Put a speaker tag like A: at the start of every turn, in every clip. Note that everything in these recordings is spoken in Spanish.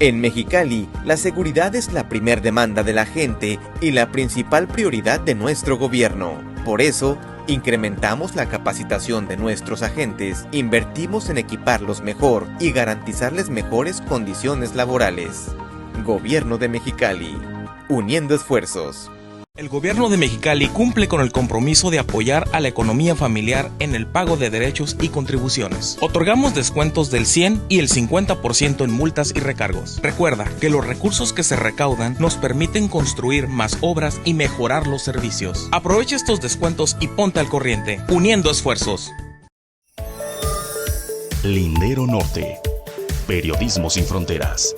A: En Mexicali, la seguridad es la primer demanda de la gente y la principal prioridad de nuestro gobierno. Por eso, incrementamos la capacitación de nuestros agentes, invertimos en equiparlos mejor y garantizarles mejores condiciones laborales. Gobierno de Mexicali, uniendo esfuerzos.
B: El gobierno de Mexicali cumple con el compromiso de apoyar a la economía familiar en el pago de derechos y contribuciones. Otorgamos descuentos del 100 y el 50% en multas y recargos. Recuerda que los recursos que se recaudan nos permiten construir más obras y mejorar los servicios. Aprovecha estos descuentos y ponte al corriente, uniendo esfuerzos.
C: Lindero Norte. Periodismo sin fronteras.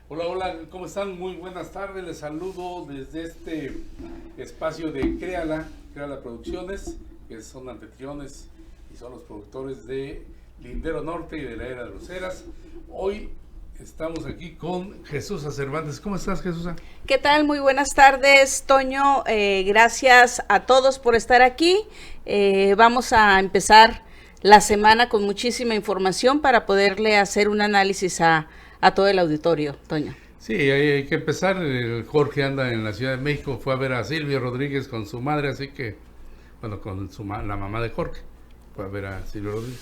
D: Hola, ¿cómo están? Muy buenas tardes, les saludo desde este espacio de Créala Producciones, que son anfitriones y son los productores de Lindero Norte y de la Era de los Heras. Hoy estamos aquí con Jesús Cervantes. ¿Cómo estás, Jesús?
E: ¿Qué tal? Muy buenas tardes, Toño. Gracias a todos por estar aquí. Vamos a empezar la semana con muchísima información para poderle hacer un análisis a todo el auditorio, Toño.
D: Sí, hay que empezar. Jorge anda en la Ciudad de México, fue a ver a Silvio Rodríguez con su madre, así que, bueno, con la mamá de Jorge, fue a ver a Silvio Rodríguez.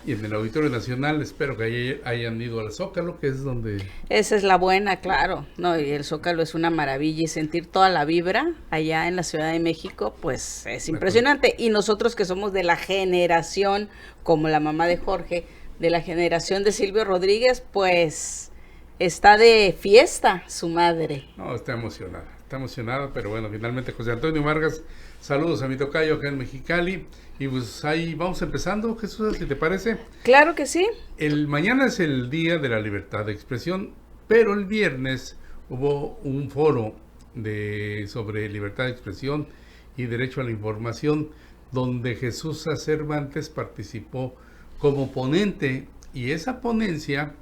D: Y en el Auditorio Nacional espero que hayan ido al Zócalo, que es donde...
E: Esa es la buena, claro, no, y el Zócalo es una maravilla, y sentir toda la vibra allá en la Ciudad de México, pues es impresionante. Y nosotros que somos de la generación, como la mamá de Jorge, de la generación de Silvio Rodríguez, pues está de fiesta su madre.
D: No, está emocionada, pero bueno, finalmente José Antonio Vargas, saludos a mi tocayo acá en Mexicali, y pues ahí vamos empezando, Jesús, si te parece.
E: Claro que sí.
D: Mañana es el Día de la Libertad de Expresión, pero el viernes hubo un foro sobre libertad de expresión y derecho a la información, donde Jesús Cervantes participó como ponente, y esa ponencia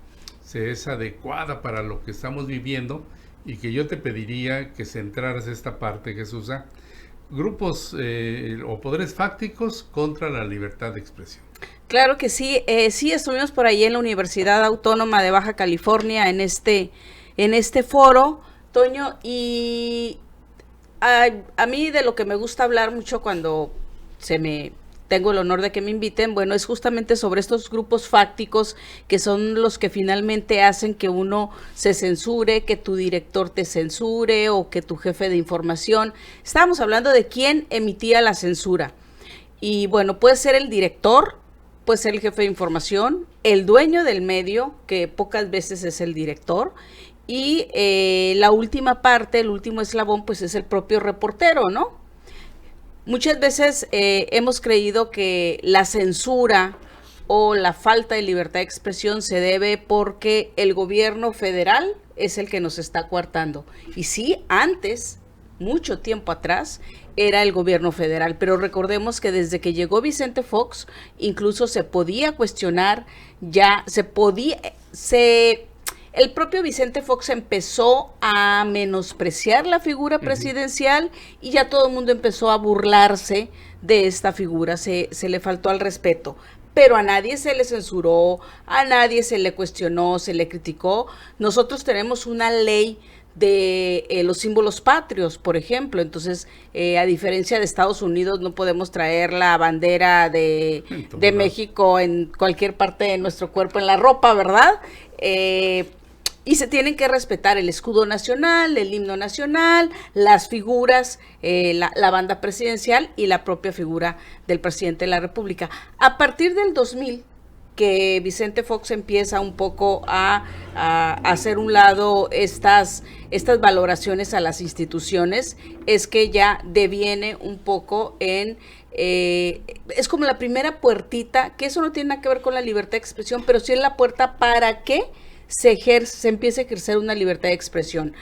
D: es adecuada para lo que estamos viviendo, y que yo te pediría que centraras esta parte, Jesús, grupos o poderes fácticos contra la libertad de expresión.
E: Claro que sí, sí estuvimos por ahí en la Universidad Autónoma de Baja California en este foro, Toño, y a mí de lo que me gusta hablar mucho cuando tengo el honor de que me inviten, bueno, es justamente sobre estos grupos fácticos que son los que finalmente hacen que uno se censure, que tu director te censure o que tu jefe de información. Estábamos hablando de quién emitía la censura. Y bueno, puede ser el director, puede ser el jefe de información, el dueño del medio, que pocas veces es el director, y la última parte, el último eslabón, pues es el propio reportero, ¿no? Muchas veces hemos creído que la censura o la falta de libertad de expresión se debe porque el gobierno federal es el que nos está coartando. Y sí, antes, mucho tiempo atrás, era el gobierno federal, pero recordemos que desde que llegó Vicente Fox, incluso se podía cuestionar, el propio Vicente Fox empezó a menospreciar la figura presidencial y ya todo el mundo empezó a burlarse de esta figura, se le faltó al respeto. Pero a nadie se le censuró, a nadie se le cuestionó, se le criticó. Nosotros tenemos una ley de los símbolos patrios, por ejemplo, entonces a diferencia de Estados Unidos no podemos traer la bandera de México en cualquier parte de nuestro cuerpo, en la ropa, ¿verdad? Y se tienen que respetar el escudo nacional, el himno nacional, las figuras, la banda presidencial y la propia figura del presidente de la República. A partir del 2000, que Vicente Fox empieza un poco a hacer un lado estas valoraciones a las instituciones, es que ya deviene un poco en... es como la primera puertita, que eso no tiene nada que ver con la libertad de expresión, pero sí es la puerta para que se empiece a ejercer una libertad de expresión.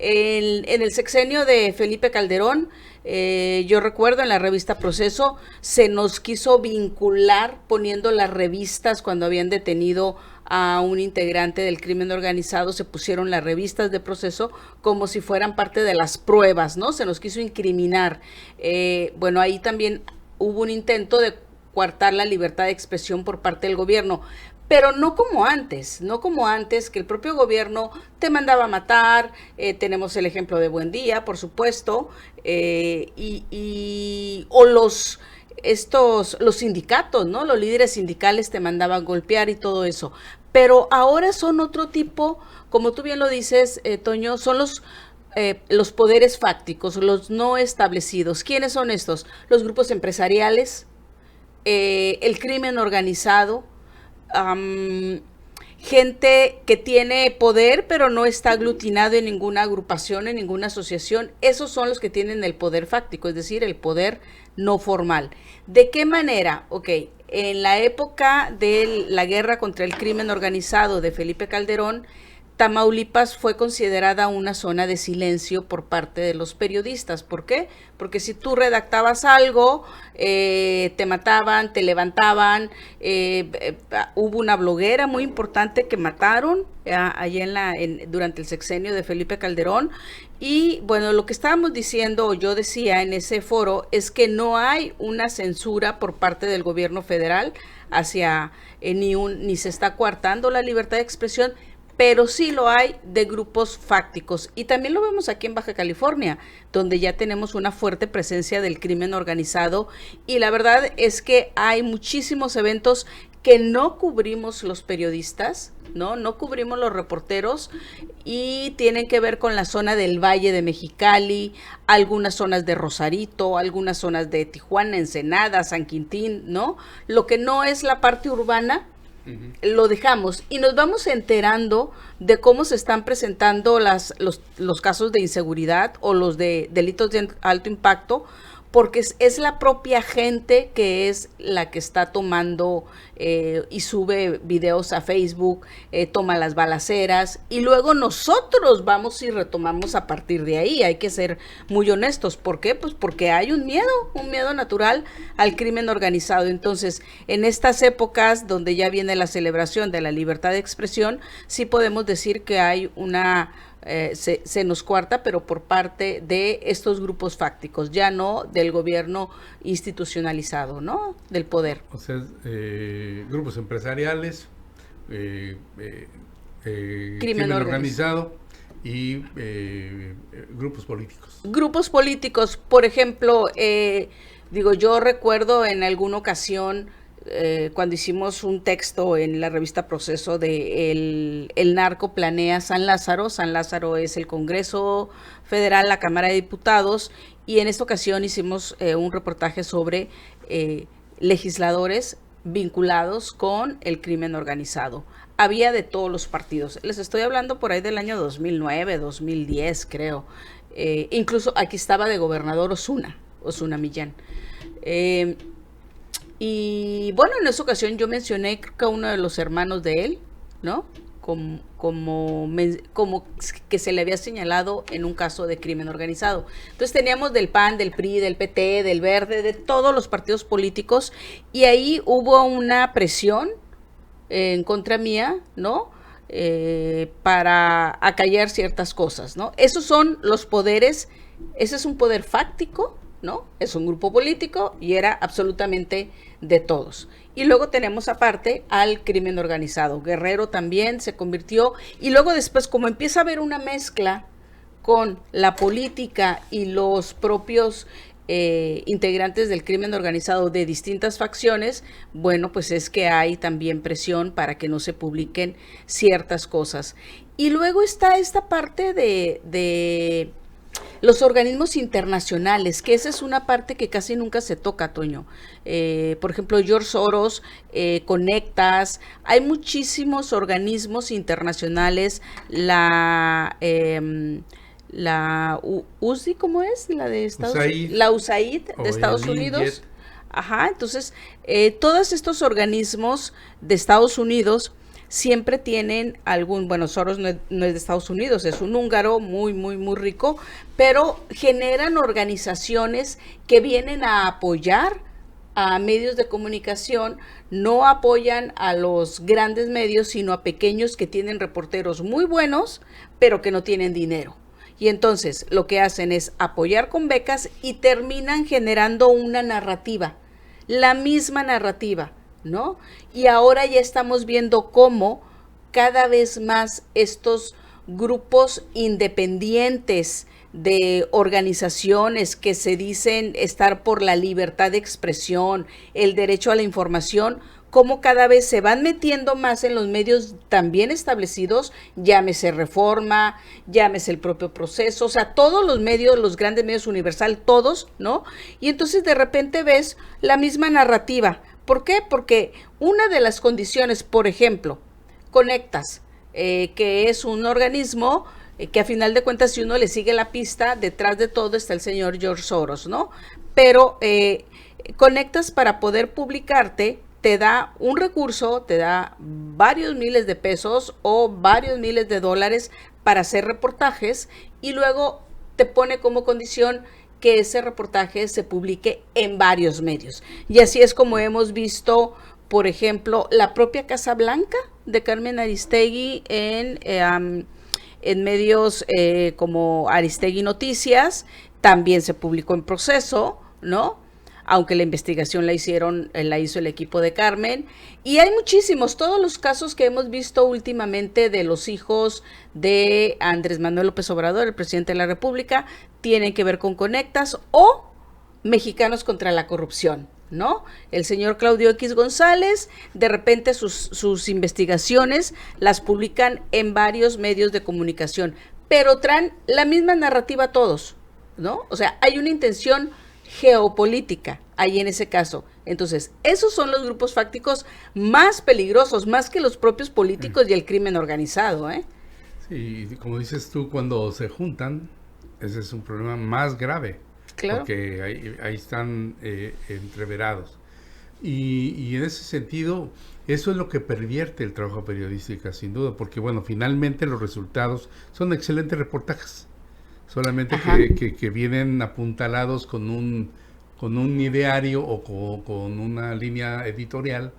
E: En el sexenio de Felipe Calderón, yo recuerdo en la revista Proceso, se nos quiso vincular poniendo las revistas cuando habían detenido a un integrante del crimen organizado, se pusieron las revistas de Proceso como si fueran parte de las pruebas, ¿no? Se nos quiso incriminar. Bueno, ahí también hubo un intento de coartar la libertad de expresión por parte del gobierno, pero no como antes, que el propio gobierno te mandaba a matar. Tenemos el ejemplo de Buendía, por supuesto, o los sindicatos, ¿no? Los líderes sindicales te mandaban golpear y todo eso. Pero ahora son otro tipo, como tú bien lo dices, Toño, son los poderes fácticos, los no establecidos. ¿Quiénes son estos? Los grupos empresariales, el crimen organizado, gente que tiene poder pero no está aglutinado en ninguna agrupación, en ninguna asociación. Esos son los que tienen el poder fáctico, es decir, el poder no formal. ¿De qué manera? Ok, en la época de la guerra contra el crimen organizado de Felipe Calderón, Tamaulipas fue considerada una zona de silencio por parte de los periodistas. ¿Por qué? Porque si tú redactabas algo, te mataban, te levantaban. Hubo una bloguera muy importante que mataron allá durante el sexenio de Felipe Calderón. Y bueno, lo que estábamos diciendo, o yo decía en ese foro, es que no hay una censura por parte del gobierno federal hacia ni se está coartando la libertad de expresión, pero sí lo hay de grupos fácticos. Y también lo vemos aquí en Baja California, donde ya tenemos una fuerte presencia del crimen organizado, y la verdad es que hay muchísimos eventos que no cubrimos los periodistas, no cubrimos los reporteros, y tienen que ver con la zona del Valle de Mexicali, algunas zonas de Rosarito, algunas zonas de Tijuana, Ensenada, San Quintín, ¿no? Lo que no es la parte urbana, lo dejamos y nos vamos enterando de cómo se están presentando los casos de inseguridad o los de delitos de alto impacto, porque es la propia gente que es la que está tomando y sube videos a Facebook, toma las balaceras, y luego nosotros vamos y retomamos a partir de ahí. Hay que ser muy honestos. ¿Por qué? Pues porque hay un miedo natural al crimen organizado. Entonces, en estas épocas donde ya viene la celebración de la libertad de expresión, sí podemos decir que hay se nos coarta, pero por parte de estos grupos fácticos, ya no del gobierno institucionalizado, ¿no? Del poder.
D: O sea, grupos empresariales, crimen organizado y grupos políticos.
E: Grupos políticos, por ejemplo, yo recuerdo en alguna ocasión, cuando hicimos un texto en la revista Proceso de el narco planea San Lázaro. San Lázaro es el Congreso Federal, la Cámara de Diputados, y en esta ocasión hicimos un reportaje sobre legisladores vinculados con el crimen organizado. Había de todos los partidos. Les estoy hablando por ahí del año 2009, 2010, creo. Incluso aquí estaba de gobernador Osuna Millán. Y bueno, en esa ocasión yo mencioné, creo que a uno de los hermanos de él, ¿no? Como que se le había señalado en un caso de crimen organizado. Entonces teníamos del PAN, del PRI, del PT, del Verde, de todos los partidos políticos, y ahí hubo una presión en contra mía, ¿no? Para acallar ciertas cosas, ¿no? Esos son los poderes. Ese es un poder fáctico, ¿no? Es un grupo político y era absolutamente de todos. Y luego tenemos aparte al crimen organizado. Guerrero también se convirtió, y luego después, como empieza a haber una mezcla con la política y los propios integrantes del crimen organizado de distintas facciones, bueno, pues es que hay también presión para que no se publiquen ciertas cosas. Y luego está esta parte de los organismos internacionales, que esa es una parte que casi nunca se toca, Toño. Por ejemplo, George Soros, Conectas, hay muchísimos organismos internacionales, la USAID, ¿cómo es? La de Estados Unidos. La USAID de Estados Unidos. Ajá, entonces, todos estos organismos de Estados Unidos siempre tienen algún, bueno, Soros no es de Estados Unidos, es un húngaro muy, muy, muy rico, pero generan organizaciones que vienen a apoyar a medios de comunicación, no apoyan a los grandes medios, sino a pequeños que tienen reporteros muy buenos, pero que no tienen dinero. Y entonces lo que hacen es apoyar con becas y terminan generando una narrativa, la misma narrativa, ¿no? Y ahora ya estamos viendo cómo cada vez más estos grupos independientes de organizaciones que se dicen estar por la libertad de expresión, el derecho a la información, cómo cada vez se van metiendo más en los medios también establecidos, llámese Reforma, llámese el propio Proceso, o sea, todos los medios, los grandes medios Universal, todos, ¿no? Y entonces de repente ves la misma narrativa. ¿Por qué? Porque una de las condiciones, por ejemplo, Conectas, que es un organismo que a final de cuentas, si uno le sigue la pista, detrás de todo está el señor George Soros, ¿no? Pero Conectas, para poder publicarte, te da un recurso, te da varios miles de pesos o varios miles de dólares para hacer reportajes, y luego te pone como condición que ese reportaje se publique en varios medios. Y así es como hemos visto, por ejemplo, la propia Casa Blanca de Carmen Aristegui en medios como Aristegui Noticias, también se publicó en Proceso, ¿no? Aunque la investigación la hizo el equipo de Carmen. Y hay muchísimos, todos los casos que hemos visto últimamente de los hijos de Andrés Manuel López Obrador, el presidente de la República, tienen que ver con Conectas o Mexicanos contra la Corrupción, ¿no? El señor Claudio X González, de repente sus investigaciones las publican en varios medios de comunicación, pero traen la misma narrativa todos, ¿no? O sea, hay una intención geopolítica ahí en ese caso. Entonces, esos son los grupos fácticos más peligrosos, más que los propios políticos y el crimen organizado, ¿eh?
D: Sí, como dices tú, cuando se juntan, ese es un problema más grave. Claro. Porque ahí están entreverados. Y en ese sentido, eso es lo que pervierte el trabajo periodístico, sin duda, porque bueno, finalmente los resultados son excelentes reportajes, solamente que vienen apuntalados con un ideario o con una línea editorial.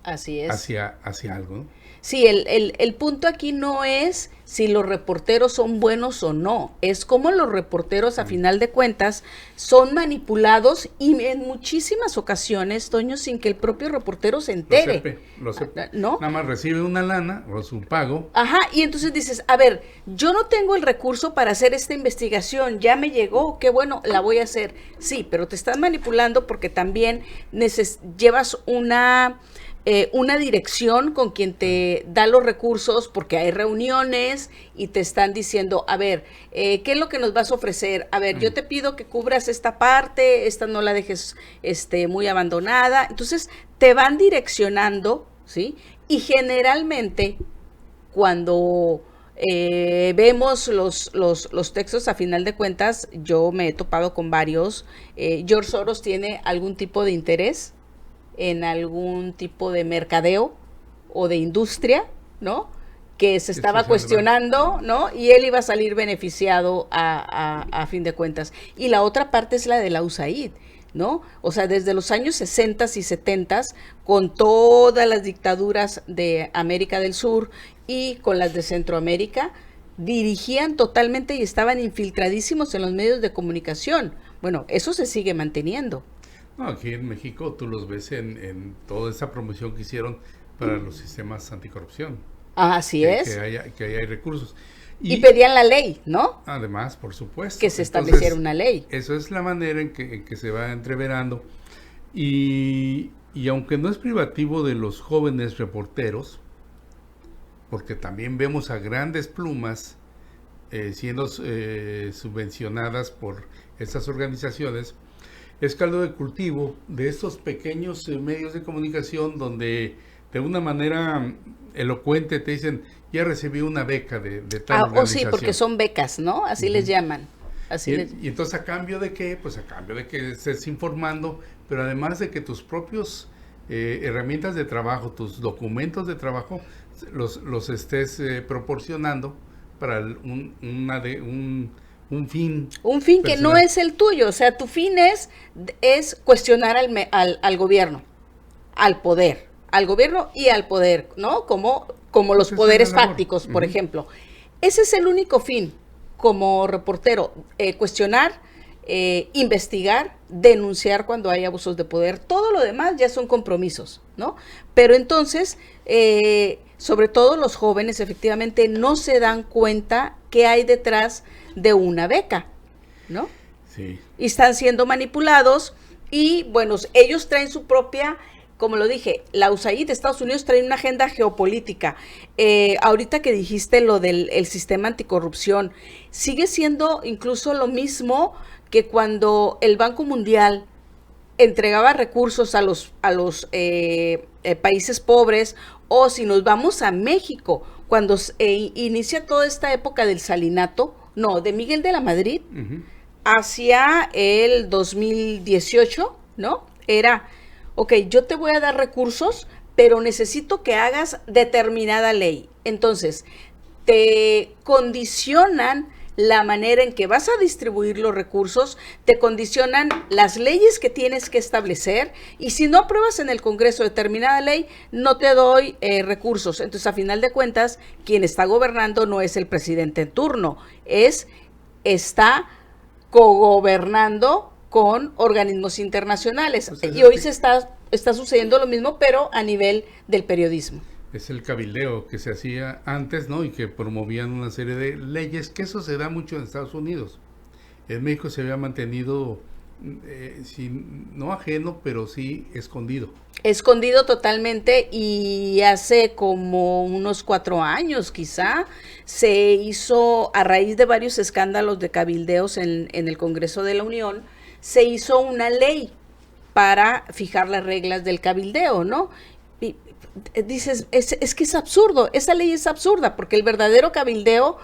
E: Así es.
D: Hacia algo, ¿no?
E: Sí, el punto aquí no es si los reporteros son buenos o no, es cómo los reporteros a final de cuentas son manipulados y en muchísimas ocasiones, Toño, sin que el propio reportero se entere.
D: Lo sepa.
E: ¿No?
D: Nada más recibe una lana o su pago.
E: Ajá, y entonces dices, a ver, yo no tengo el recurso para hacer esta investigación, ya me llegó, qué bueno, la voy a hacer. Sí, pero te están manipulando porque también llevas una dirección con quien te da los recursos, porque hay reuniones y te están diciendo, a ver, ¿qué es lo que nos vas a ofrecer? A ver, yo te pido que cubras esta parte, esta no la dejes muy abandonada. Entonces te van direccionando, ¿sí? Y generalmente cuando vemos los textos, a final de cuentas, yo me he topado con varios. George Soros tiene algún tipo de interés en algún tipo de mercadeo o de industria, ¿no? Que se estaba cuestionando, ¿no? Y él iba a salir beneficiado a fin de cuentas. Y la otra parte es la de la USAID, ¿no? O sea, desde los años 60 y 70, con todas las dictaduras de América del Sur y con las de Centroamérica, dirigían totalmente y estaban infiltradísimos en los medios de comunicación. Bueno, eso se sigue manteniendo.
D: No, aquí en México tú los ves en toda esa promoción que hicieron para los sistemas anticorrupción.
E: Así es.
D: Que hay recursos.
E: Y pedían la ley, ¿no?
D: Además, por supuesto.
E: Que se estableciera una ley.
D: Eso es la manera en que se va entreverando. Y aunque no es privativo de los jóvenes reporteros, porque también vemos a grandes plumas siendo subvencionadas por estas organizaciones, es caldo de cultivo de estos pequeños medios de comunicación donde de una manera elocuente te dicen, ya recibí una beca de tal organización.
E: Sí, porque son becas, ¿no? Así les llaman.
D: Y entonces, ¿a cambio de qué? Pues a cambio de que estés informando, pero además de que tus propios herramientas de trabajo, tus documentos de trabajo, los estés proporcionando para un fin.
E: Un fin que no
D: personal.
E: es el tuyo, o sea, tu fin es cuestionar al gobierno, al gobierno y al poder, ¿no? Como los
D: Esa es
E: poderes
D: la labor.
E: fácticos, por
D: Ujú.
E: ejemplo. Ese es el único fin como reportero, cuestionar, investigar, denunciar cuando hay abusos de poder. Todo lo demás ya son compromisos, ¿no? Pero entonces, sobre todo los jóvenes efectivamente no se dan cuenta qué hay detrás de una beca, ¿no?
D: Sí.
E: Y están siendo manipulados y, bueno, ellos traen su propia, como lo dije, la USAID de Estados Unidos trae una agenda geopolítica. Ahorita que dijiste lo del sistema anticorrupción, sigue siendo incluso lo mismo que cuando el Banco Mundial entregaba recursos a los países pobres, o si nos vamos a México, cuando inicia toda esta época del salinato, no, de Miguel de la Madrid,
D: Ujú.
E: hacia el 2018, ¿no? Era, ok, yo te voy a dar recursos, pero necesito que hagas determinada ley. Entonces, te condicionan la manera en que vas a distribuir los recursos, te condicionan las leyes que tienes que establecer, y si no apruebas en el Congreso determinada ley, no te doy recursos. Entonces, a final de cuentas, quien está gobernando no es el presidente en turno, está cogobernando con organismos internacionales.
D: Pues
E: Y hoy se está sucediendo lo mismo, pero a nivel del periodismo.
D: Es el cabildeo que se hacía antes, ¿no? Y que promovían una serie de leyes, que eso se da mucho en Estados Unidos. En México se había mantenido, no ajeno, pero sí escondido.
E: Escondido totalmente, y hace como unos 4 años quizá se hizo, a raíz de varios escándalos de cabildeos en el Congreso de la Unión, se hizo una ley para fijar las reglas del cabildeo, ¿no? Y dices, es que es absurdo, esa ley es absurda, porque el verdadero cabildeo,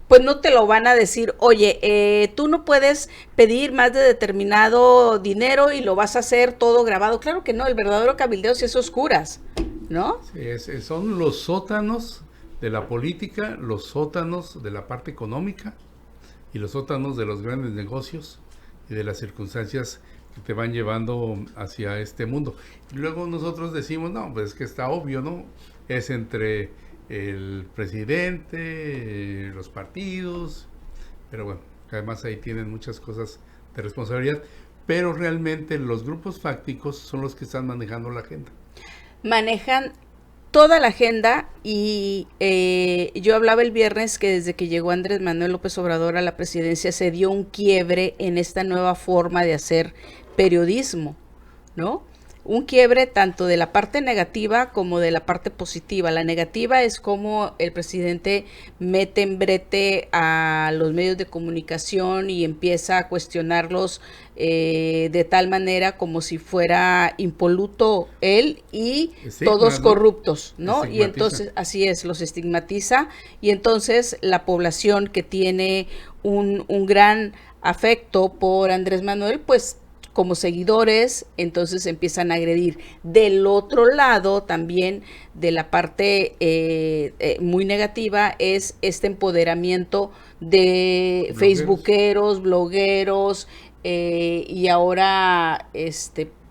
E: pues no te lo van a decir, oye, tú no puedes pedir más de determinado dinero y lo vas a hacer todo grabado. Claro que no, el verdadero cabildeo sí es oscuras, ¿no?
D: Sí, son los sótanos de la política, los sótanos de la parte económica y los sótanos de los grandes negocios y de las circunstancias que te van llevando hacia este mundo. Y luego nosotros decimos, no, pues es que está obvio, ¿no? Es entre el presidente, los partidos, pero bueno, además ahí tienen muchas cosas de responsabilidad, pero realmente los grupos fácticos son los que están manejando la agenda.
E: Manejan toda la agenda, y yo hablaba el viernes que desde que llegó Andrés Manuel López Obrador a la presidencia se dio un quiebre en esta nueva forma de hacer periodismo, ¿no? Un quiebre tanto de la parte negativa como de la parte positiva. La negativa es como el presidente mete en brete a los medios de comunicación y empieza a cuestionarlos de tal manera como si fuera impoluto él y todos corruptos, ¿no? Y entonces, así es, los estigmatiza, y entonces la población que tiene un gran afecto por Andrés Manuel, pues como seguidores, entonces empiezan a agredir. Del otro lado, también de la parte muy negativa, es este empoderamiento de facebookeros, blogueros, y ahora,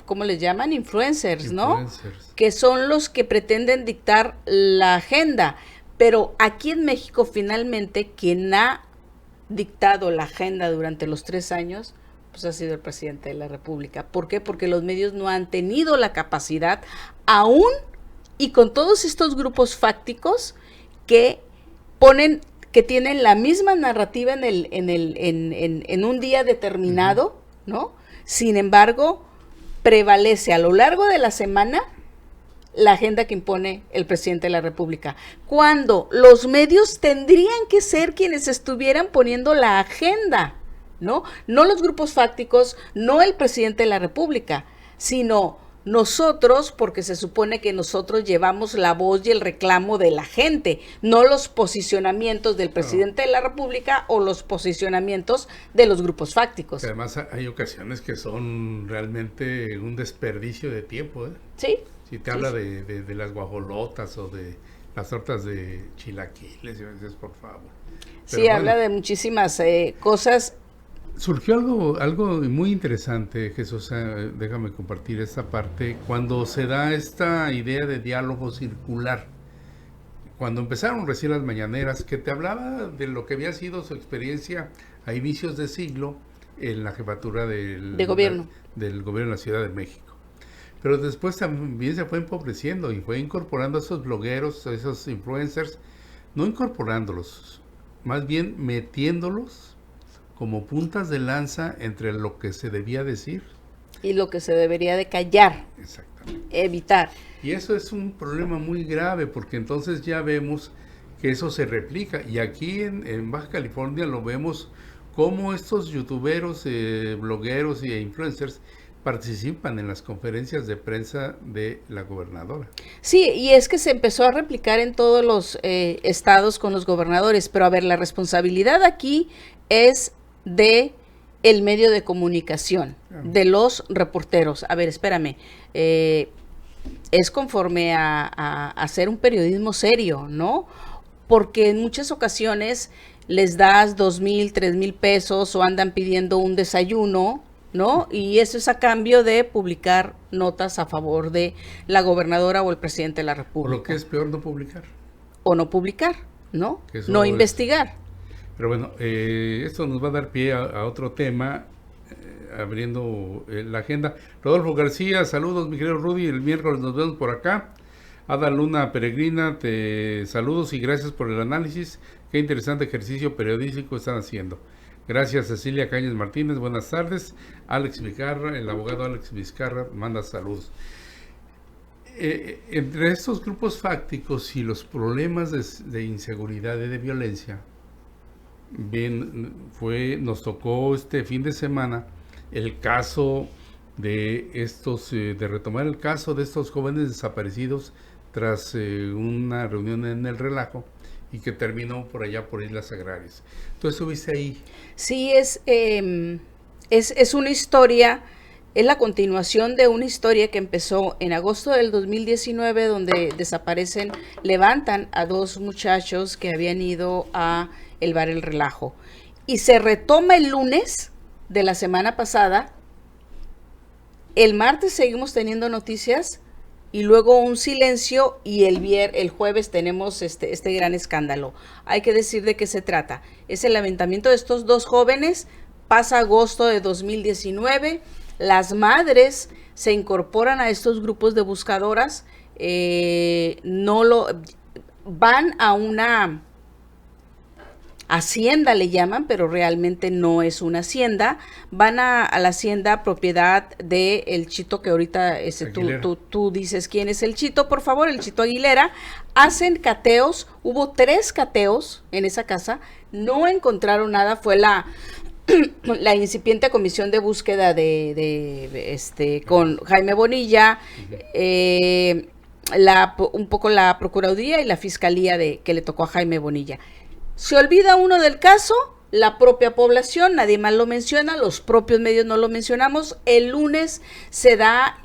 E: ¿cómo les llaman? Influencers, ¿no? Que son los que pretenden dictar la agenda. Pero aquí en México, finalmente, quien ha dictado la agenda durante los 3 años, pues ha sido el presidente de la República. ¿Por qué? Porque los medios no han tenido la capacidad, aún y con todos estos grupos fácticos que tienen la misma narrativa en un día determinado, ¿no? Sin embargo, prevalece a lo largo de la semana la agenda que impone el presidente de la República, cuando los medios tendrían que ser quienes estuvieran poniendo la agenda, ¿no? No los grupos fácticos, no el presidente de la República, sino nosotros, porque se supone que nosotros llevamos la voz y el reclamo de la gente, no los posicionamientos del presidente de la República o los posicionamientos de los grupos fácticos.
D: Además hay ocasiones que son realmente un desperdicio de tiempo, ¿eh?
E: Sí.
D: Si te habla de las guajolotas o de las tortas de chilaquiles, y dices, por favor.
E: Sí, habla de muchísimas cosas.
D: Surgió algo muy interesante, Jesús, déjame compartir esta parte, cuando se da esta idea de diálogo circular. Cuando empezaron recién las mañaneras, que te hablaba de lo que había sido su experiencia a inicios de siglo en la jefatura
E: de gobierno.
D: Del gobierno de la Ciudad de México. Pero después también se fue empobreciendo y fue incorporando a esos blogueros, a esos influencers, no incorporándolos, más bien metiéndolos como puntas de lanza entre lo que se debía decir
E: y lo que se debería de callar.
D: Exactamente.
E: Evitar.
D: Y eso es un problema muy grave, porque entonces ya vemos que eso se replica. Y aquí en Baja California lo vemos como estos youtuberos, blogueros e influencers participan en las conferencias de prensa de la gobernadora.
E: Sí, y es que se empezó a replicar en todos los estados con los gobernadores, pero a ver, la responsabilidad aquí es de el medio de comunicación, de los reporteros. A ver, espérame, es conforme a hacer un periodismo serio, ¿no? Porque en muchas ocasiones les das 2,000, 3,000 pesos o andan pidiendo un desayuno, ¿no? Y eso es a cambio de publicar notas a favor de la gobernadora o el presidente de la República.
D: O lo que es peor, no publicar.
E: O no publicar, ¿no? No investigar.
D: Pero bueno, esto nos va a dar pie a otro tema, abriendo la agenda. Rodolfo García, saludos, mi querido Rudy, el miércoles nos vemos por acá. Ada Luna Peregrina, te saludos y gracias por el análisis. Qué interesante ejercicio periodístico están haciendo. Gracias, Cecilia Cañas Martínez, buenas tardes. Alex Vizcarra, el abogado Alex Vizcarra, manda saludos. Entre estos grupos fácticos y los problemas de inseguridad y de violencia, nos tocó este fin de semana el caso de retomar el caso de estos jóvenes desaparecidos tras una reunión en El Relajo y que terminó por allá por Islas Agrarias. ¿Tú estuviste ahí?
E: Sí, es una historia, es la continuación de una historia que empezó en agosto del 2019, donde levantan a 2 muchachos que habían ido a el bar El Relajo. Y se retoma el lunes de la semana pasada. El martes seguimos teniendo noticias y luego un silencio, y el jueves tenemos este gran escándalo. Hay que decir de qué se trata. Es el levantamiento de estos 2 jóvenes, pasa agosto de 2019, las madres se incorporan a estos grupos de buscadoras, van a una hacienda, le llaman, pero realmente no es una hacienda. Van a la hacienda propiedad de el Chito, que ahorita tú dices quién es el Chito, por favor, el Chito Aguilera. Hacen cateos, hubo 3 cateos en esa casa, no encontraron nada, fue la incipiente comisión de búsqueda con Jaime Bonilla, un poco la Procuraduría y la Fiscalía que le tocó a Jaime Bonilla. Se olvida uno del caso, la propia población, nadie más lo menciona, los propios medios no lo mencionamos. El lunes se da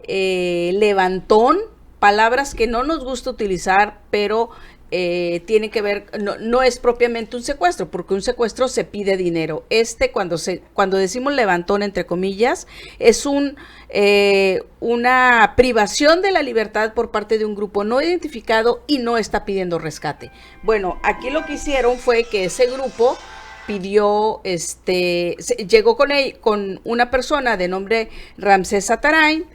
E: levantón, palabras que no nos gusta utilizar, pero tiene que ver, no es propiamente un secuestro, porque un secuestro se pide dinero. Cuando decimos levantón, entre comillas, es una privación de la libertad por parte de un grupo no identificado y no está pidiendo rescate. Bueno, aquí lo que hicieron fue que ese grupo pidió, llegó con una persona de nombre Ramsés Atarain,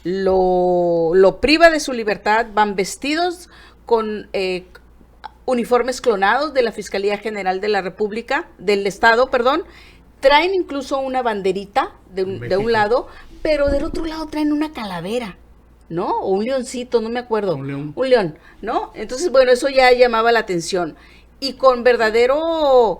E: lo priva de su libertad, van vestidos con uniformes clonados de la Fiscalía General de la República, del Estado, perdón, traen incluso una banderita de un lado, pero del otro lado traen una calavera, ¿no? O un leoncito, no me acuerdo. Un león, ¿no? Entonces, bueno, eso ya llamaba la atención. Y con verdadera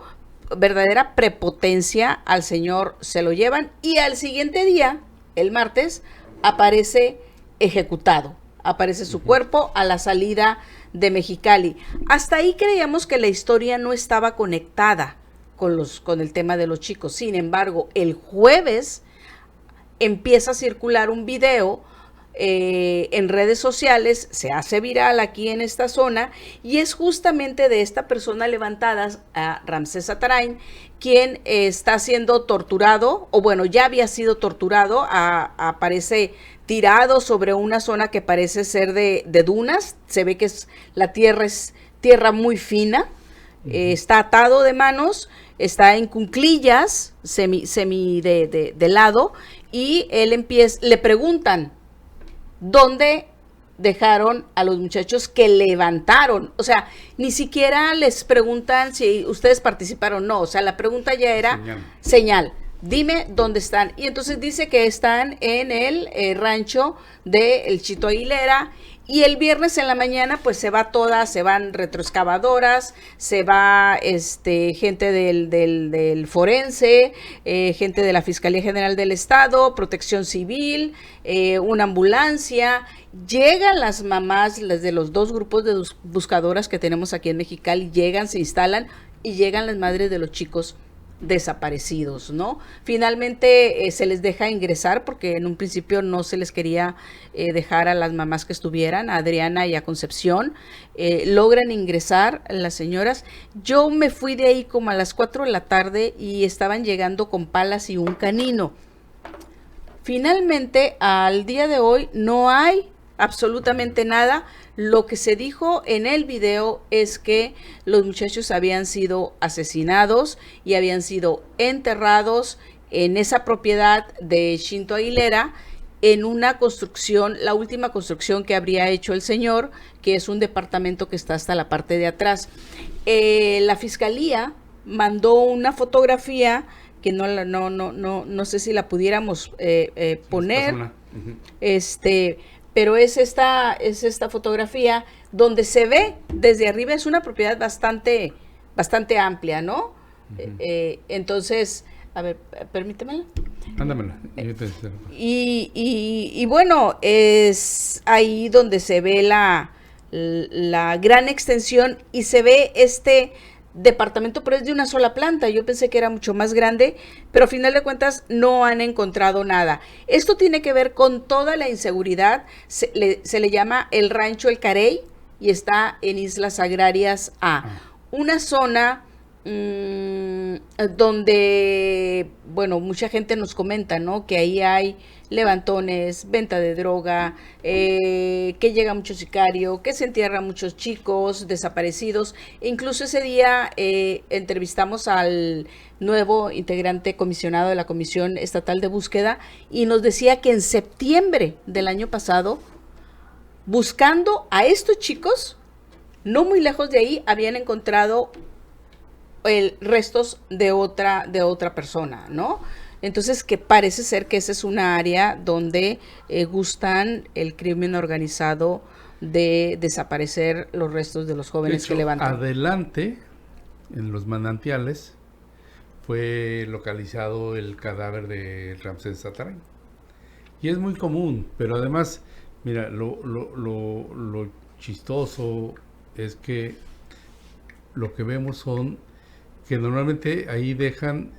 E: prepotencia al señor se lo llevan, y al siguiente día, el martes, aparece ejecutado. Aparece su cuerpo a la salida de Mexicali. Hasta ahí creíamos que la historia no estaba conectada con el tema de los chicos. Sin embargo, el jueves empieza a circular un video en redes sociales, se hace viral aquí en esta zona, y es justamente de esta persona levantada, a Ramsés Atarain, quien está siendo torturado, o bueno, ya había sido torturado, aparece tirado sobre una zona que parece ser de dunas. Se ve que la tierra es tierra muy fina, está atado de manos, está en cuclillas, semi de lado, y le preguntan dónde dejaron a los muchachos que levantaron. O sea, ni siquiera les preguntan si ustedes participaron o no. O sea, la pregunta ya era señal. Dime dónde están. Y entonces dice que están en el rancho de El Chito Aguilera. Y el viernes en la mañana pues se van retroexcavadoras, se va gente del forense, gente de la Fiscalía General del Estado, Protección Civil, una ambulancia. Llegan las mamás, las de los 2 grupos de buscadoras que tenemos aquí en Mexicali, llegan, se instalan, y llegan las madres de los chicos desaparecidos, ¿no? Finalmente se les deja ingresar, porque en un principio no se les quería dejar a las mamás que estuvieran, a Adriana y a Concepción. Logran ingresar las señoras. Yo me fui de ahí como a las 4 de la tarde y estaban llegando con palas y un canino. Finalmente, al día de hoy, no hay absolutamente nada. Lo que se dijo en el video es que los muchachos habían sido asesinados y habían sido enterrados en esa propiedad de Chito Aguilera, en una construcción, la última construcción que habría hecho el señor, que es un departamento que está hasta la parte de atrás. La fiscalía mandó una fotografía que no sé si la pudiéramos poner. Pero es esta fotografía donde se ve desde arriba. Es una propiedad bastante amplia, ¿no? Entonces, a ver, permítemela.
D: Ándamela.
E: Y bueno, es ahí donde se ve la gran extensión, y se ve este departamento, pero es de una sola planta. Yo pensé que era mucho más grande, pero a final de cuentas no han encontrado nada. Esto tiene que ver con toda la inseguridad. Se le llama el Rancho El Carey, y está en Islas Agrarias A, una zona donde, bueno, mucha gente nos comenta, ¿no?, que ahí hay levantones, venta de droga, que llega mucho sicario, que se entierran muchos chicos desaparecidos. Incluso ese día entrevistamos al nuevo integrante comisionado de la Comisión Estatal de Búsqueda, y nos decía que en septiembre del año pasado, buscando a estos chicos, no muy lejos de ahí, habían encontrado restos de otra persona, ¿no? Entonces, que parece ser que esa es una área donde gustan el crimen organizado de desaparecer los restos de los jóvenes que levantan.
D: Adelante, en los manantiales, fue localizado el cadáver de Ramsés Atarain. Y es muy común, pero además, mira, lo chistoso es que lo que vemos son que normalmente ahí dejan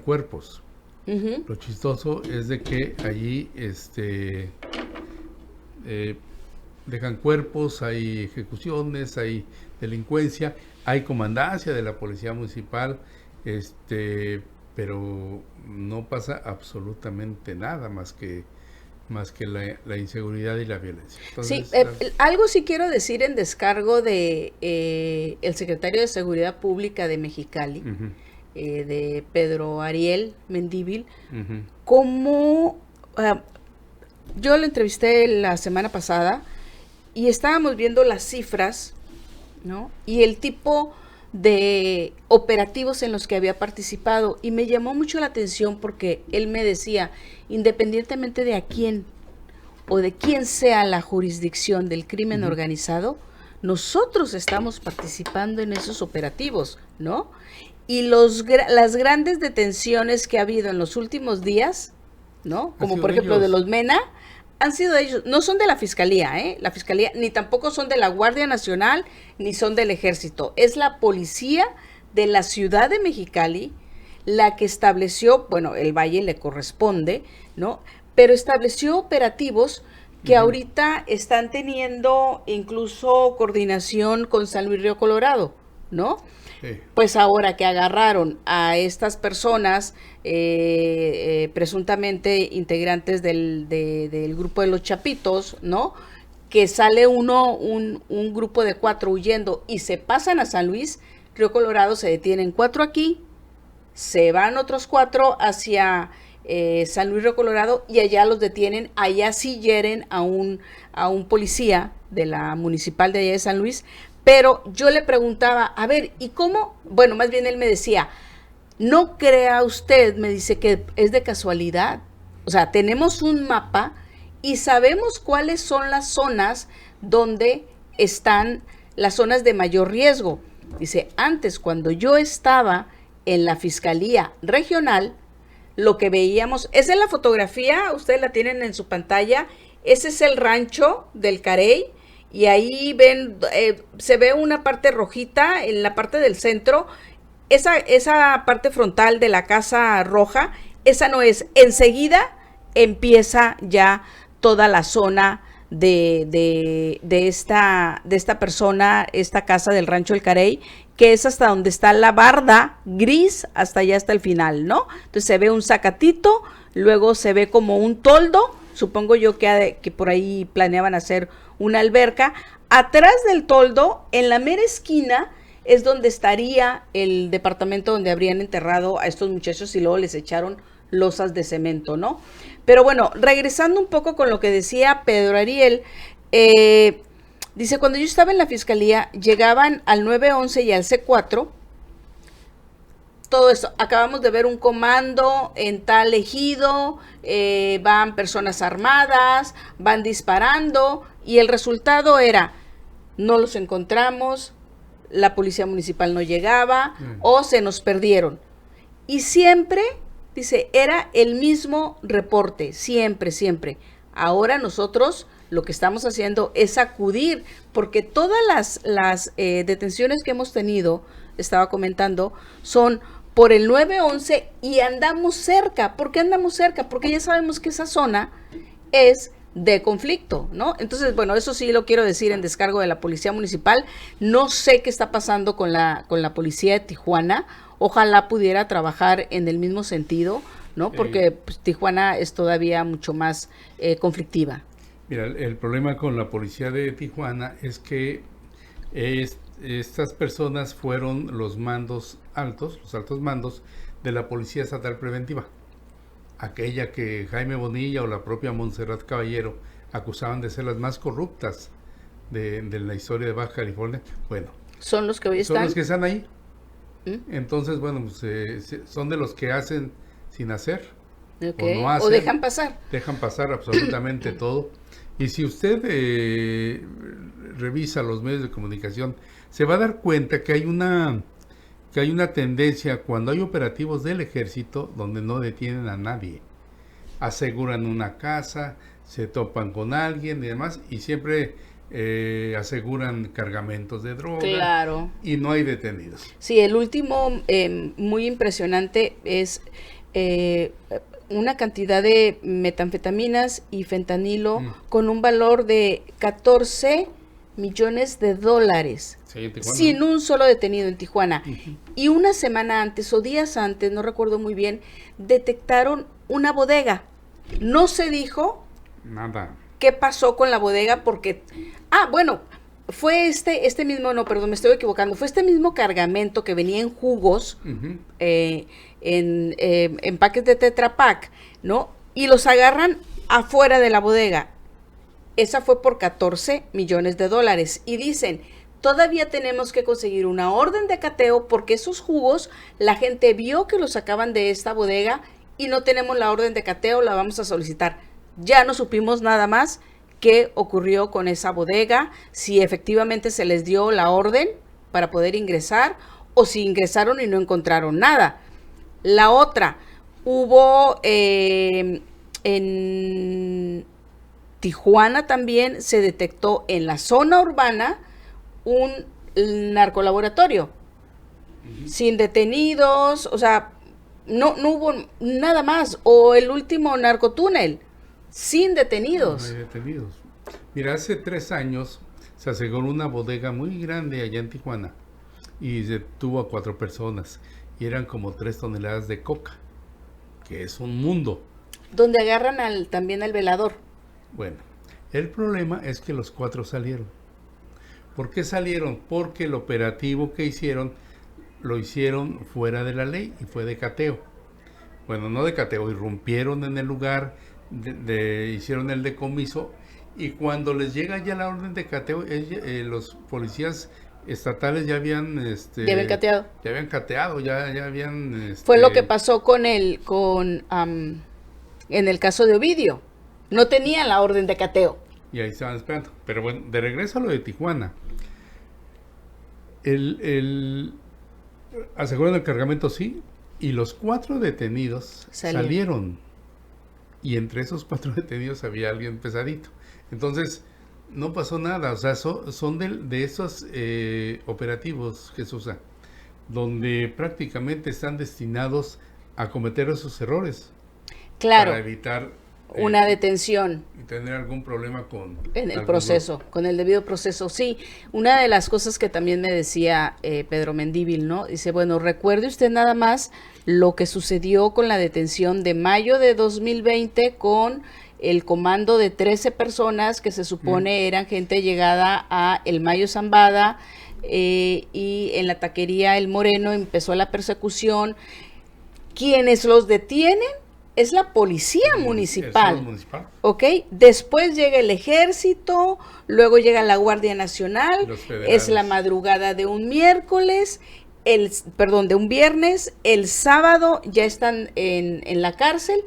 D: cuerpos. Lo chistoso es de que allí dejan cuerpos, hay ejecuciones, hay delincuencia, hay comandancia de la policía municipal, pero no pasa absolutamente nada más que la inseguridad y la violencia. Entonces,
E: sí, algo sí quiero decir en descargo de el secretario de Seguridad Pública de Mexicali, de Pedro Ariel Mendívil, como yo lo entrevisté la semana pasada y estábamos viendo las cifras, ¿no?, y el tipo de operativos en los que había participado, y me llamó mucho la atención porque él me decía, independientemente de a quién o de quién sea la jurisdicción del crimen organizado, nosotros estamos participando en esos operativos, ¿no? Y las grandes detenciones que ha habido en los últimos días, ¿no?, como por ejemplo de los Mena, han sido ellos. No son de la Fiscalía, la Fiscalía, ni tampoco son de la Guardia Nacional, ni son del Ejército. Es la policía de la ciudad de Mexicali la que estableció, bueno, el Valle le corresponde, ¿no?, pero estableció operativos que ahorita están teniendo incluso coordinación con San Luis Río Colorado, ¿no?
D: Sí.
E: Pues ahora que agarraron a estas personas presuntamente integrantes del grupo de los Chapitos, ¿no? Que sale un grupo de 4 huyendo y se pasan a San Luis Río Colorado, se detienen 4 aquí, se van otros 4 hacia San Luis Río Colorado y allá los detienen, allá sí hieren a un policía de la municipal de allá de San Luis. Pero yo le preguntaba, a ver, ¿y cómo? Bueno, más bien él me decía, no crea usted, me dice, que es de casualidad. O sea, tenemos un mapa y sabemos cuáles son las zonas donde están las zonas de mayor riesgo. Dice, antes cuando yo estaba en la Fiscalía Regional, lo que veíamos, esa es la fotografía, ustedes la tienen en su pantalla, ese es el rancho del Carey. Y ahí ven, se ve una parte rojita en la parte del centro. Esa parte frontal de la casa roja, esa no es. Enseguida empieza ya toda la zona de esta persona, esta casa del rancho El Carey, que es hasta donde está la barda gris, hasta allá hasta el final, ¿no? Entonces se ve un zacatito, luego se ve como un toldo. Supongo yo que por ahí planeaban hacer una alberca. Atrás del toldo, en la mera esquina, es donde estaría el departamento donde habrían enterrado a estos muchachos y luego les echaron losas de cemento, ¿no? Pero bueno, regresando un poco con lo que decía Pedro Ariel, dice, cuando yo estaba en la fiscalía, llegaban al 911 y al C4, todo eso, acabamos de ver un comando en tal ejido, van personas armadas, van disparando, y el resultado era, no los encontramos, la policía municipal no llegaba, o se nos perdieron. Y siempre, dice, era el mismo reporte, siempre, siempre. Ahora nosotros lo que estamos haciendo es acudir, porque todas las detenciones que hemos tenido, estaba comentando, son por el 911 y andamos cerca. ¿Por qué andamos cerca? Porque ya sabemos que esa zona es de conflicto, ¿no? Entonces, bueno, eso sí lo quiero decir en descargo de la Policía Municipal. No sé qué está pasando con la Policía de Tijuana. Ojalá pudiera trabajar en el mismo sentido, ¿no? Porque pues, Tijuana es todavía mucho más conflictiva.
D: Mira, el problema con la Policía de Tijuana es que estas personas fueron los altos mandos de la Policía Estatal Preventiva, aquella que Jaime Bonilla o la propia Montserrat Caballero acusaban de ser las más corruptas de la historia de Baja California. Bueno,
E: son los que hoy están.
D: Son los que están ahí. Entonces, bueno, pues, son de los que hacen sin hacer,
E: okay.
D: O no hacen,
E: o dejan pasar.
D: Dejan pasar absolutamente todo. Y si usted revisa los medios de comunicación, se va a dar cuenta que hay una tendencia cuando hay operativos del ejército donde no detienen a nadie. Aseguran una casa, se topan con alguien y demás, y siempre aseguran cargamentos de droga.
E: Claro.
D: Y no hay detenidos.
E: Sí, el último muy impresionante es una cantidad de metanfetaminas y fentanilo con un valor de 14 millones de dólares.
D: Sí, en Tijuana.
E: Sin un solo detenido en Tijuana. Y una semana antes o días antes, no recuerdo muy bien, detectaron una bodega. No se dijo
D: nada
E: qué pasó con la bodega porque... bueno, fue este mismo, no, perdón, me estoy equivocando, fue este mismo cargamento que venía en jugos, en empaques de Tetra Pak, ¿no? Y los agarran afuera de la bodega. Esa fue por 14 millones de dólares. Y dicen, todavía tenemos que conseguir una orden de cateo porque esos jugos, la gente vio que los sacaban de esta bodega y no tenemos la orden de cateo, la vamos a solicitar. Ya no supimos nada más qué ocurrió con esa bodega, si efectivamente se les dio la orden para poder ingresar o si ingresaron y no encontraron nada. La otra, hubo en Tijuana también se detectó en la zona urbana un narcolaboratorio sin detenidos, o sea, no hubo nada más. O el último narcotúnel, sin detenidos.
D: No hay detenidos. Mira, hace 3 años se aseguró una bodega muy grande allá en Tijuana y detuvo a 4 personas y eran como 3 toneladas de coca, que es un mundo.
E: Donde agarran también al velador.
D: Bueno, el problema es que los 4 salieron. ¿Por qué salieron? Porque el operativo que hicieron, lo hicieron fuera de la ley y fue de cateo. Bueno, no de cateo, irrumpieron en el lugar, hicieron el decomiso, y cuando les llega ya la orden de cateo, los policías estatales ya habían
E: Ya habían cateado.
D: Ya habían cateado, ya habían
E: Fue lo que pasó en el caso de Ovidio. No tenían la orden de cateo.
D: Y ahí estaban esperando. Pero bueno, de regreso a lo de Tijuana. Aseguran el cargamento, sí, y los 4 detenidos salieron. Y entre esos 4 detenidos había alguien pesadito. Entonces, no pasó nada. O sea, son de esos operativos, Jesús, donde prácticamente están destinados a cometer esos errores.
E: Claro.
D: Para evitar
E: una detención.
D: Y tener algún problema
E: en el proceso, con el debido proceso. Sí, una de las cosas que también me decía Pedro Mendívil, ¿no? Dice, bueno, recuerde usted nada más lo que sucedió con la detención de mayo de 2020 con el comando de 13 personas que se supone eran gente llegada a El Mayo Zambada, y en la taquería El Moreno empezó la persecución. Quienes los detienen es la policía municipal, ¿ok? Después llega el ejército, luego llega la Guardia Nacional, es la madrugada de un miércoles, de un viernes, el sábado ya están en la cárcel,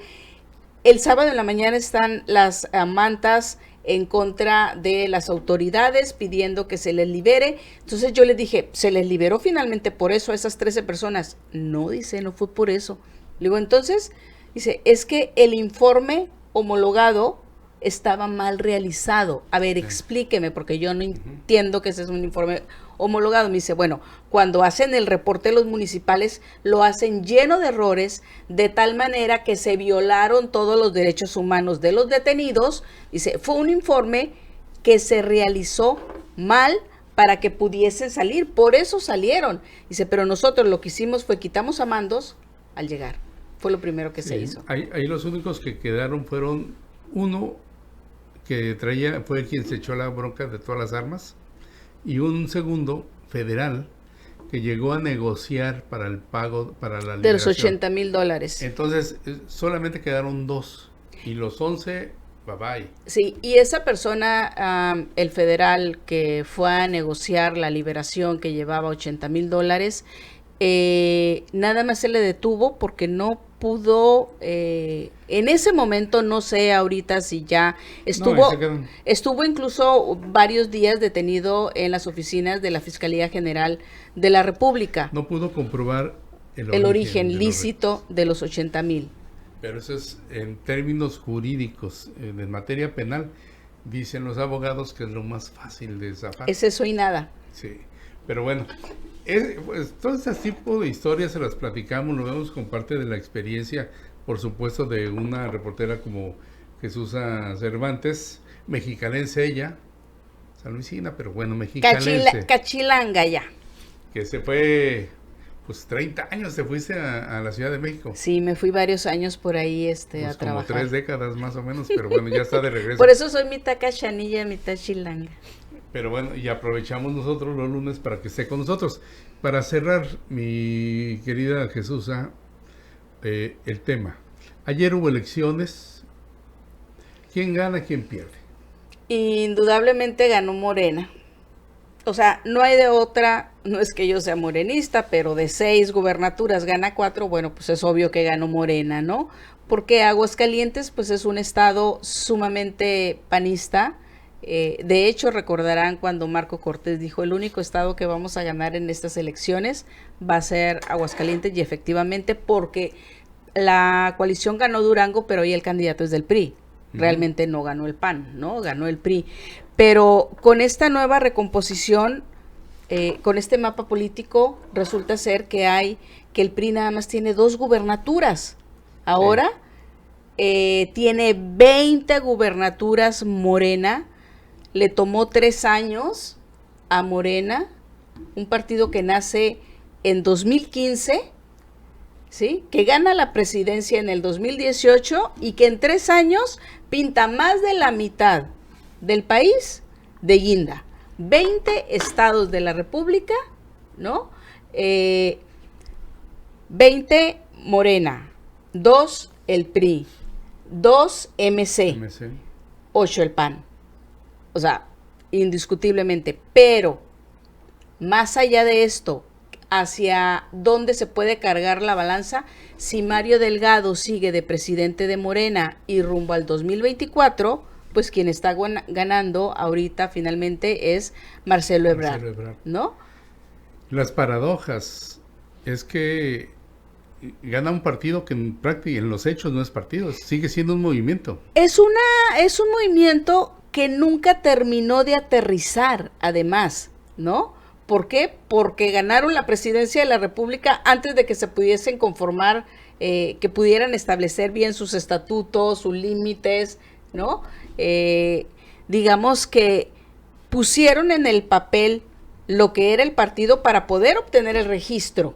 E: el sábado en la mañana están las mantas en contra de las autoridades pidiendo que se les libere. Entonces yo les dije, ¿se les liberó finalmente por eso a esas 13 personas? No, dice, no fue por eso. Le digo, entonces... Dice, es que el informe homologado estaba mal realizado. A ver, explíqueme, porque yo no entiendo que ese es un informe homologado. Me dice, bueno, cuando hacen el reporte los municipales, lo hacen lleno de errores, de tal manera que se violaron todos los derechos humanos de los detenidos. Dice, fue un informe que se realizó mal para que pudiesen salir, por eso salieron. Dice, pero nosotros lo que hicimos fue quitamos a mandos al llegar. Fue lo primero que se hizo.
D: Ahí los únicos que quedaron fueron uno que fue quien se echó la bronca de todas las armas, y un segundo federal que llegó a negociar para el pago, para la liberación.
E: De los $80,000.
D: Entonces, solamente quedaron 2, y los 11, bye bye.
E: Sí, y esa persona, el federal que fue a negociar la liberación, que llevaba $80,000, nada más se le detuvo porque no pudo, en ese momento, no sé ahorita si ya estuvo incluso varios días detenido en las oficinas de la Fiscalía General de la República.
D: No pudo comprobar
E: el origen lícito de los 80,000.
D: Pero eso es en términos jurídicos, en materia penal, dicen los abogados que es lo más fácil de zafar.
E: Es eso y nada.
D: Sí, pero bueno, pues, todo este tipo de historias se las platicamos, lo vemos con parte de la experiencia, por supuesto, de una reportera como Jesús Cervantes, mexicalense ella, Sanluisina, pero bueno, mexicalense.
E: Cachilanga ya.
D: Que se fue, pues 30 años te fuiste a la Ciudad de México.
E: Sí, me fui varios años por ahí
D: pues
E: a trabajar.
D: Como 3 décadas más o menos, pero bueno, ya está de regreso.
E: Por eso soy mitad cachanilla, mitad chilanga.
D: Pero bueno, y aprovechamos nosotros los lunes para que esté con nosotros. Para cerrar, mi querida Jesús, el tema. Ayer hubo elecciones. ¿Quién gana, quién pierde?
E: Indudablemente ganó Morena. O sea, no hay de otra, no es que yo sea morenista, pero de 6 gubernaturas gana 4, bueno, pues es obvio que ganó Morena, ¿no? Porque Aguascalientes, pues es un estado sumamente panista. De hecho, recordarán cuando Marco Cortés dijo, el único estado que vamos a ganar en estas elecciones va a ser Aguascalientes, y efectivamente, porque la coalición ganó Durango, pero hoy el candidato es del PRI. Realmente no ganó el PAN, ¿no? Ganó el PRI. Pero con esta nueva recomposición, con este mapa político, resulta ser que el PRI nada más tiene 2 gubernaturas. Ahora, tiene 20 gubernaturas Morena, le tomó 3 años a Morena, un partido que nace en 2015, ¿sí? Que gana la presidencia en el 2018 y que en 3 años pinta más de la mitad del país de guinda. 20 estados de la República, ¿no? 20 Morena, 2 el PRI, 2 MC, 8 el PAN. O sea, indiscutiblemente. Pero, más allá de esto, hacia dónde se puede cargar la balanza, si Mario Delgado sigue de presidente de Morena y rumbo al 2024, pues quien está ganando ahorita finalmente es Marcelo Ebrard, ¿no?
D: Las paradojas es que gana un partido que en práctica, en los hechos no es partido, sigue siendo un movimiento.
E: Es un movimiento que nunca terminó de aterrizar, además, ¿no? ¿Por qué? Porque ganaron la presidencia de la República antes de que se pudiesen conformar, que pudieran establecer bien sus estatutos, sus límites, ¿no? Digamos que pusieron en el papel lo que era el partido para poder obtener el registro,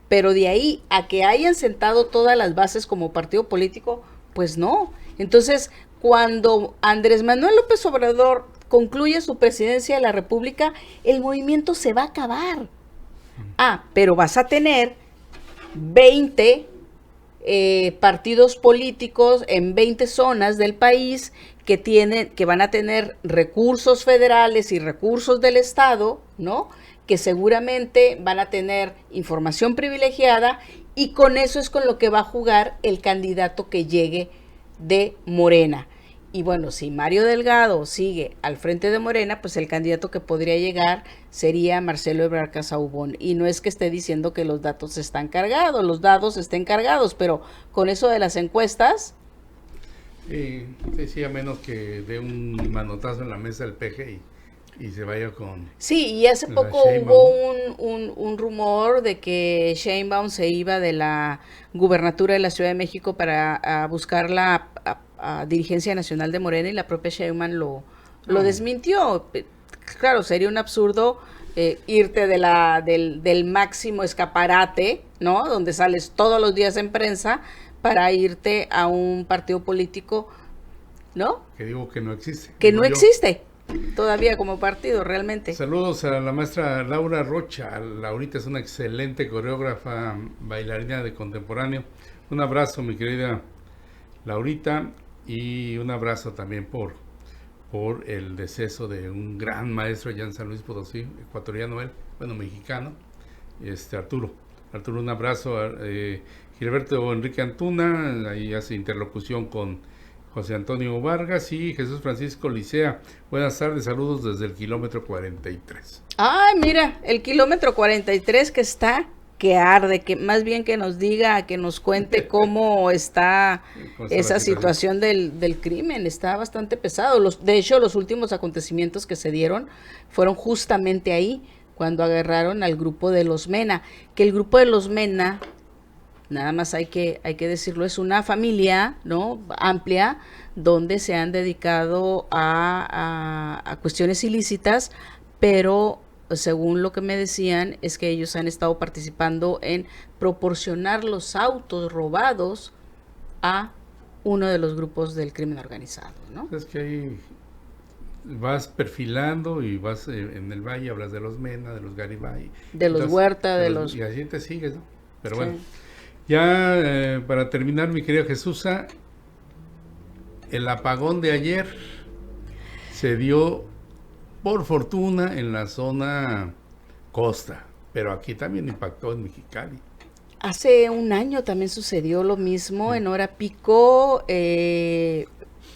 E: pero de ahí a que hayan sentado todas las bases como partido político, pues no. Entonces, cuando Andrés Manuel López Obrador concluye su presidencia de la República, el movimiento se va a acabar. Pero vas a tener 20 partidos políticos en 20 zonas del país que van a tener recursos federales y recursos del Estado, ¿no? Que seguramente van a tener información privilegiada, y con eso es con lo que va a jugar el candidato que llegue de Morena. Y bueno, si Mario Delgado sigue al frente de Morena, pues el candidato que podría llegar sería Marcelo Ebrard Casaubon. Y no es que esté diciendo que los datos están cargados, los dados estén cargados, pero con eso de las encuestas...
D: Sí, a menos que dé un manotazo en la mesa del PG y se vaya con...
E: Sí, y hace poco hubo un rumor de que Sheinbaum se iba de la gubernatura de la Ciudad de México para buscar la dirigencia nacional de Morena, y la propia Sheinbaum lo desmintió. Claro, sería un absurdo irte del máximo escaparate, ¿no? Donde sales todos los días en prensa para irte a un partido político, ¿no?
D: Que digo que no existe.
E: Que no existe todavía como partido, realmente.
D: Saludos a la maestra Laura Rocha. Laurita es una excelente coreógrafa, bailarina de contemporáneo. Un abrazo, mi querida Laurita, y un abrazo también por el deceso de un gran maestro allá en San Luis Potosí, ecuatoriano él, mexicano, Arturo, un abrazo. Gilberto Enrique Antuna, ahí hace interlocución con José Antonio Vargas, y Jesús Francisco Licea. Buenas tardes, saludos desde el kilómetro 43.
E: Ay, mira, el kilómetro 43 que está, que arde, que más bien que nos diga, que nos cuente cómo está esa situación del crimen. Está bastante pesado. De hecho, los últimos acontecimientos que se dieron fueron justamente ahí, cuando agarraron al grupo de los Mena, que el grupo de los Mena, nada más hay que decirlo, es una familia, ¿no?, amplia, donde se han dedicado a cuestiones ilícitas, pero según lo que me decían, es que ellos han estado participando en proporcionar los autos robados a uno de los grupos del crimen organizado, ¿no?
D: Es que ahí vas perfilando y vas en el valle, hablas de los Mena, de los Garibay,
E: de los Huerta, de los...
D: Y así te sigues, ¿no? Pero
E: sí.
D: Bueno, ya para terminar, mi querida Jesusa, el apagón de ayer se dio por fortuna en la zona costa, pero aquí también impactó en Mexicali.
E: Hace un año también sucedió lo mismo, en hora pico.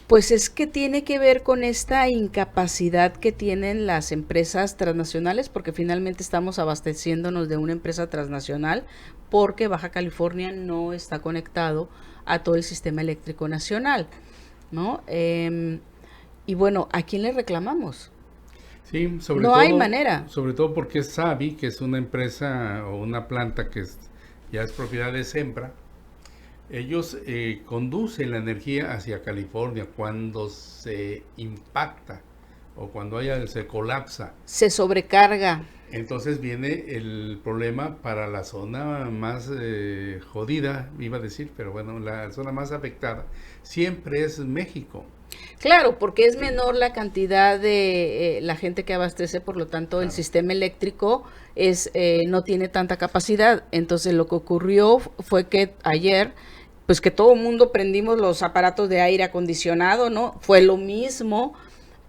E: Pues es que tiene que ver con esta incapacidad que tienen las empresas transnacionales, porque finalmente estamos abasteciéndonos de una empresa transnacional, porque Baja California no está conectado a todo el sistema eléctrico nacional, ¿no? Y bueno, ¿a quién le reclamamos?
D: Sí,
E: no hay manera.
D: Sobre todo porque es Savi, que es una empresa o una planta que ya es propiedad de Sempra, Ellos conducen la energía hacia California cuando se impacta o cuando se colapsa.
E: Se sobrecarga.
D: Entonces viene el problema para la zona más jodida, iba a decir, pero bueno, la zona más afectada siempre es México.
E: Claro, porque es menor la cantidad de la gente que abastece, por lo tanto el sistema eléctrico no tiene tanta capacidad. Entonces lo que ocurrió fue que ayer, pues que todo el mundo prendimos los aparatos de aire acondicionado, ¿no? Fue lo mismo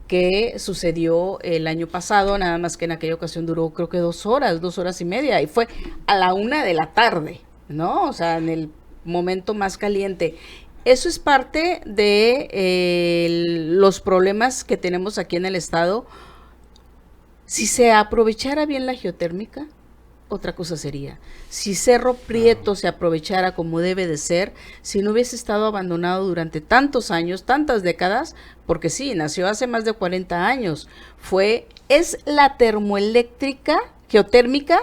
E: que sucedió el año pasado, nada más que en aquella ocasión duró creo que 2 horas y media, y fue a la 1 de la tarde, ¿no? O sea, en el momento más caliente. Eso es parte de los problemas que tenemos aquí en el estado. Si se aprovechara bien la geotérmica, otra cosa sería. Si Cerro Prieto se aprovechara como debe de ser, si no hubiese estado abandonado durante tantos años, tantas décadas, porque sí, nació hace más de 40 años, es la termoeléctrica, geotérmica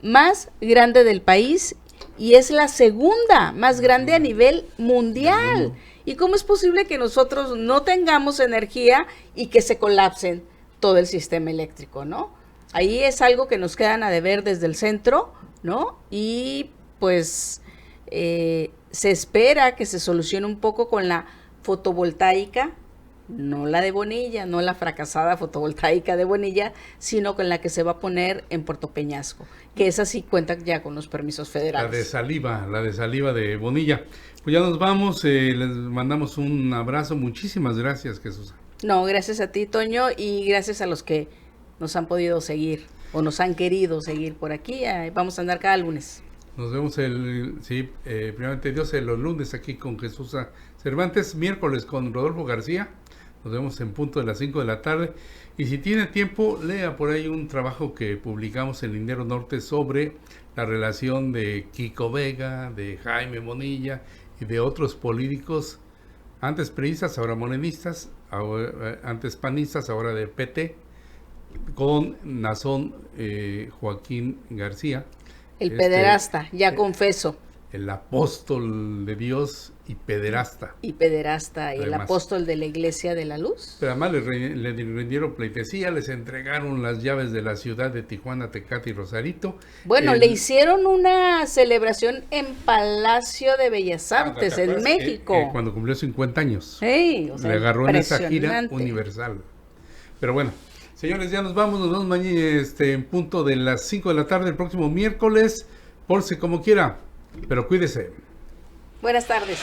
E: más grande del país y es la segunda más grande a nivel mundial. ¿Y cómo es posible que nosotros no tengamos energía y que se colapsen todo el sistema eléctrico, ¿no? Ahí es algo que nos quedan a deber desde el centro, ¿no? Y pues se espera que se solucione un poco con la fotovoltaica, no la de Bonilla, no la fracasada fotovoltaica de Bonilla, sino con la que se va a poner en Puerto Peñasco, que esa sí cuenta ya con los permisos federales.
D: La de saliva de Bonilla. Pues ya nos vamos, les mandamos un abrazo, muchísimas gracias, Jesús.
E: No, gracias a ti, Toño, y gracias a los que nos han podido seguir o nos han querido seguir por aquí. Vamos a andar cada lunes.
D: Nos vemos primeramente Dios, los lunes aquí con Jesús Cervantes, miércoles con Rodolfo García. Nos vemos en punto de las 5 de la tarde. Y si tiene tiempo, lea por ahí un trabajo que publicamos en Lindero Norte sobre la relación de Kiko Vega, de Jaime Bonilla y de otros políticos, antes priistas, ahora morenistas, antes panistas, ahora de PT, con Nazón Joaquín García.
E: El pederasta, ya confeso.
D: El apóstol de Dios y pederasta.
E: Y el apóstol de la Iglesia de la Luz.
D: Pero además le rindieron pleitesía, les entregaron las llaves de la ciudad de Tijuana, Tecate y Rosarito.
E: Bueno, le hicieron una celebración en Palacio de Bellas Artes, en México.
D: Cuando cumplió 50 años.
E: Sí, o sea,
D: le agarró en esa gira universal. Pero bueno, señores, ya nos vamos mañana en punto de las 5 de la tarde, el próximo miércoles. Pórse como quiera, pero cuídese.
E: Buenas tardes.